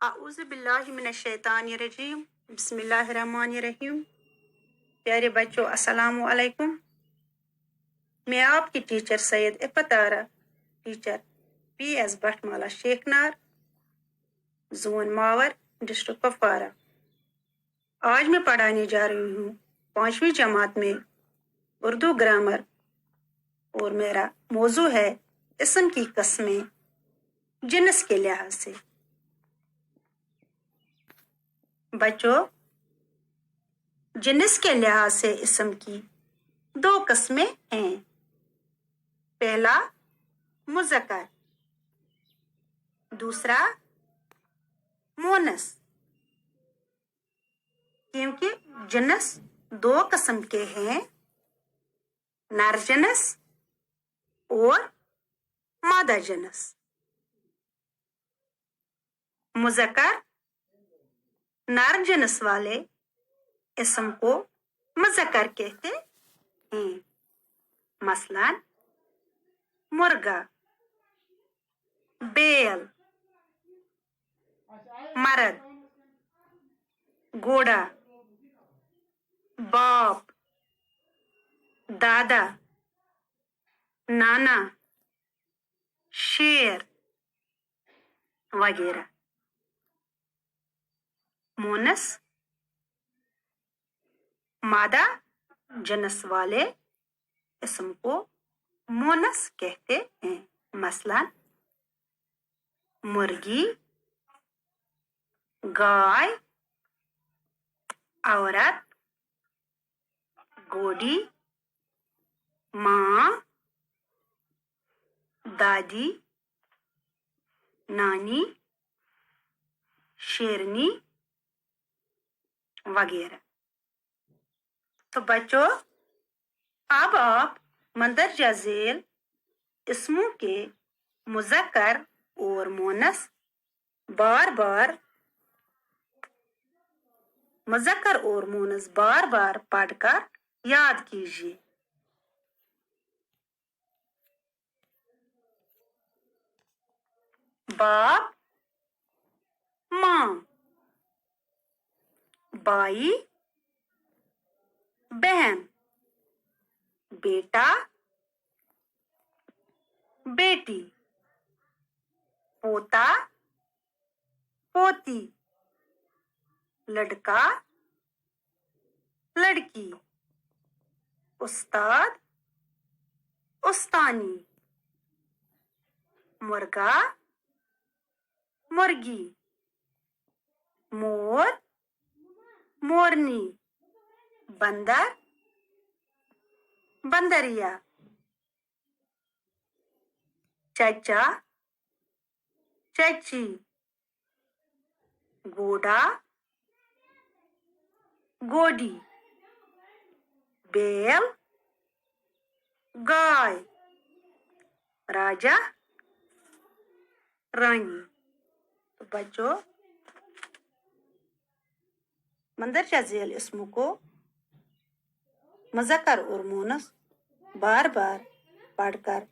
اعوذ باللہ من الشیطان الرجیم بسم اللہ الرحمن الرحیم. پیارے بچوں السلام علیکم. میں آپ کی ٹیچر سید افتارہ teacher P S بٹمالہ شیخنار zone Mawar district Kupwara. آج میں پڑھانے جا رہی ہوں 5ویں جماعت میں اردو گرامر اور میرا موضوع ہے اسم کی قسمیں جنس کے لحاظ سے. بچوں جنس کے لحاظ سے اسم کی 2 قسمیں ہیں. پہلا مذکر، دوسرا مونس. کیونکہ جنس 2 قسم کے ہیں، نر جنس اور مادہ جنس. مذکر نر جنس والے اسم کو مذکر کہتے ہیں. مثلا مرغا، بیل، مرد، گھوڑا، باپ، دادا، نانا، شیر وغیرہ. مونس مادہ جنس والے اسم کو مونس کہتے ہیں. مثلا مرغی، گائے، عورت، گھوڑی، ماں، دادی، نانی، شیرنی وغیرہ. تو بچوں اب آپ مندرجہ ذیل اسموں کے مذکر اور مونس بار بار پڑھ کر یاد کیجیے. باپ، ماں، بھائی، بہن، بیٹا، بیٹی، پوتا، پوتی، لڑکا، لڑکی، استاد، استانی، مرغا، مرغی، مور، مورنی، بندر، بندریا، چچا، چچی، گھوڑا، گھوڑی، بیل، گائے، راجا، رانی. تو بچوں مندرجہ ذیل اسموں کو مذکر اور مونس بار بار پڑھ کر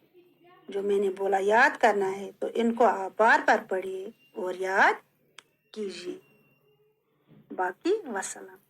جو میں نے بولا یاد کرنا ہے، تو ان کو آپ بار بار پڑھیے اور یاد کیجیے. باقی وسلام.